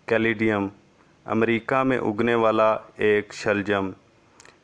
कैलिडियम America में उगने वाला एक शलजम।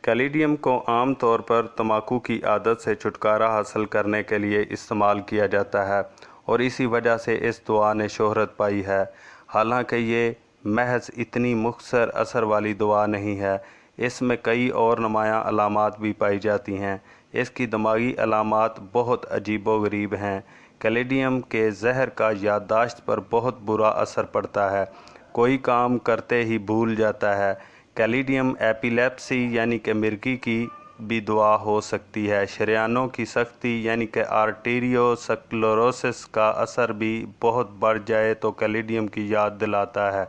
कैलिडियम को आम तौर पर तंबाकू की आदत से छुटकारा हासिल करने के लिए इस्तेमाल किया जाता है और इसी वजह से इस दवा ने शोहरत पाई है। हालांकि ये महज इतनी मुख्तसर असर वाली दवा नहीं है, इसमें कई और नुमायाँ अलामात भी पाई जाती हैं। इसकी दिमागी अलामात बहुत अजीबोगरीब हैं। कैलिडियम के जहर का याददाश्त पर बहुत बुरा असर पड़ता है, कोई काम करते ही भूल जाता है। कैलिडियम एपिलेप्सी यानी कि मिर्गी की भी दवा हो सकती है। शरियानों की सख्ती यानी कि आर्टीरियोस्क्लेरोसिस का असर भी बहुत बढ़ जाए तो कैलिडियम की याद दिलाता है,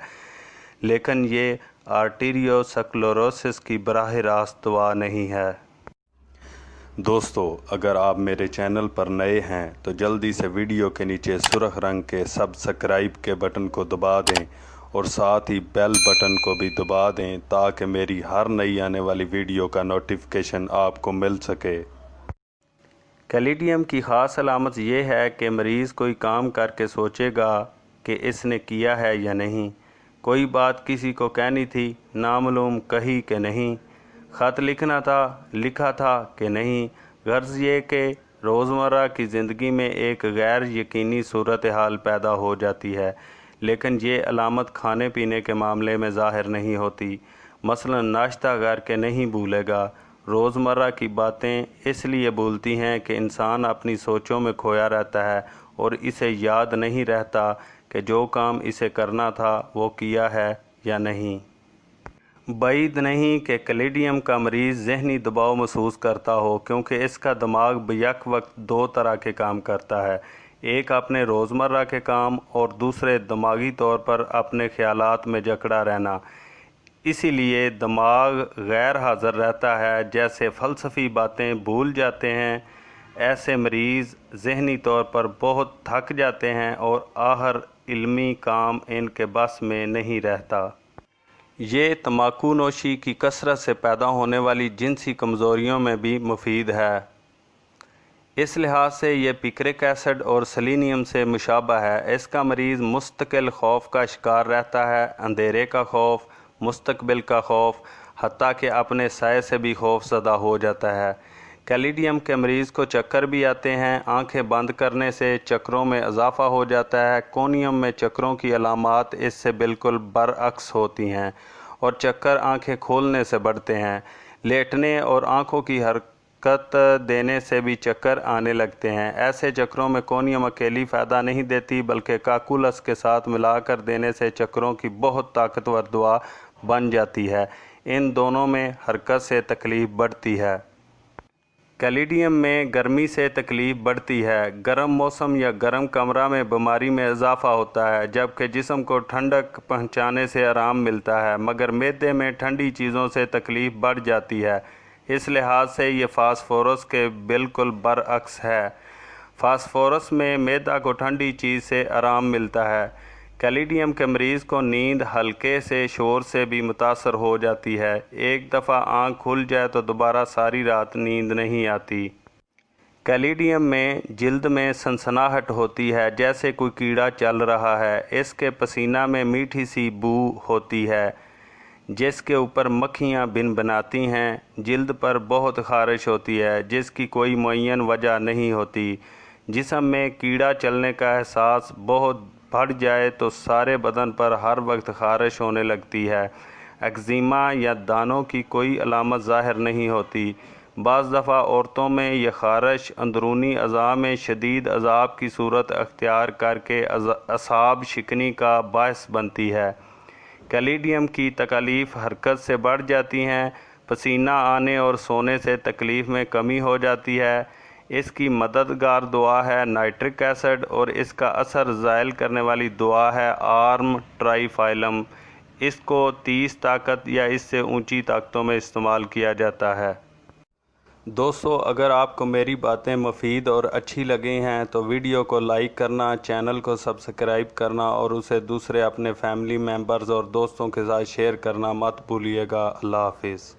लेकिन ये आर्टीरियोस्क्लेरोसिस की बराह रास्त दवा नहीं है। दोस्तों, अगर आप मेरे चैनल पर नए हैं तो जल्दी से वीडियो के नीचे सुर्ख रंग के सब्सक्राइब के बटन को दबा दें और साथ ही बेल बटन को भी दबा दें ताकि मेरी हर नई आने वाली वीडियो का नोटिफिकेशन आपको मिल सके। कैलिडियम की ख़ास अलामत यह है कि मरीज़ कोई काम करके सोचेगा कि इसने किया है या नहीं। कोई बात किसी को कहनी थी, नामालूम कही कि नहीं। ख़त लिखना था, लिखा था कि नहीं। गर्ज़ ये कि रोज़मर्रा की ज़िंदगी में एक गैर यकीनी सूरत हाल पैदा हो जाती है, लेकिन ये अलामत खाने पीने के मामले में ज़ाहिर नहीं होती। मसलन नाश्ता करके नहीं भूलेगा। रोज़मर्रा की बातें इसलिए भूलती हैं कि इंसान अपनी सोचों में खोया रहता है और इसे याद नहीं रहता कि जो काम इसे करना था वो किया है या नहीं। बाइद नहीं कि कैलिडियम का मरीज़ ज़हनी दबाव महसूस करता हो, क्योंकि इसका दिमाग बैक वक्त दो तरह के काम करता है, एक अपने रोज़मर्रा के काम और दूसरे दिमागी तौर पर अपने ख़यालात में जकड़ा रहना। इसीलिए दिमाग गैर हाज़िर रहता है, जैसे फ़लसफ़ी बातें भूल जाते हैं। ऐसे मरीज़ ज़हनी तौर पर बहुत थक जाते हैं और आहर इल्मी काम इनके बस में नहीं रहता। ये तंबाकू नोशी की कसरत से पैदा होने वाली जिनसी कमज़ोरियों में भी मुफीद है। इस लिहाज से ये पिक्रिक एसिड और सेलेनियम से मुशाबह है। इसका मरीज़ मुस्तकिल खौफ का शिकार रहता है, अंधेरे का खौफ, मुस्तकबिल का खौफ, हत्ता कि अपने साए से भी खौफ ज़दा हो जाता है। कैलिडियम के मरीज़ को चक्कर भी आते हैं। आंखें बंद करने से चक्करों में इजाफ़ा हो जाता है। कोनियम में चक्करों की अलामात इससे बिल्कुल बरअक्स होती हैं और चक्कर आंखें खोलने से बढ़ते हैं। लेटने और आंखों की हरकत देने से भी चक्कर आने लगते हैं। ऐसे चक्करों में कोनियम अकेली फ़ायदा नहीं देती, बल्कि काकुलस के साथ मिलाकर देने से चक्करों की बहुत ताकतवर दवा बन जाती है। इन दोनों में हरकत से तकलीफ़ बढ़ती है। कैलिडियम में गर्मी से तकलीफ़ बढ़ती है। गर्म मौसम या गर्म कमरा में बीमारी में इजाफ़ा होता है, जबकि जिस्म को ठंडक पहुंचाने से आराम मिलता है, मगर मैदे में ठंडी चीज़ों से तकलीफ़ बढ़ जाती है। इस लिहाज से ये फास्फोरस के बिल्कुल बरअक्स है। फास्फोरस में मैदा को ठंडी चीज़ से आराम मिलता है। कैलिडियम के मरीज़ को नींद हल्के से शोर से भी मुतासर हो जाती है। एक दफ़ा आँख खुल जाए तो दोबारा सारी रात नींद नहीं आती। कैलिडियम में जिल्द में सनसनाहट होती है, जैसे कोई कीड़ा चल रहा है। इसके पसीना में मीठी सी बू होती है जिसके ऊपर मक्खियाँ भिनभिनाती हैं। जिल्द पर बहुत ख़ारिश होती है जिसकी कोई मुअय्यन वजह नहीं होती। जिस्म में कीड़ा चलने का एहसास बहुत बढ़ जाए तो सारे बदन पर हर वक्त ख़ारिश होने लगती है। एक्जिमा या दानों की कोई अलामत ज़ाहिर नहीं होती। बाज़ दफ़ा औरतों में यह ख़ारिश अंदरूनी अज़ा में शदीद अज़ाब की सूरत अख्तियार करके असाब शिकनी का बायस बनती है। कैलिडियम की तकलीफ़ हरकत से बढ़ जाती हैं। पसीना आने और सोने से तकलीफ़ में कमी हो जाती है। इसकी मददगार दुआ है नाइट्रिक एसिड और इसका असर ज़ायल करने वाली दुआ है आर्म ट्राइफाइलम। इसको 30 ताकत या इससे ऊंची ताकतों में इस्तेमाल किया जाता है। दोस्तों, अगर आपको मेरी बातें मुफीद और अच्छी लगी हैं तो वीडियो को लाइक करना, चैनल को सब्सक्राइब करना और उसे दूसरे अपने फैमिली मेम्बर्स और दोस्तों के साथ शेयर करना मत भूलिएगा। अल्लाह हाफिज़।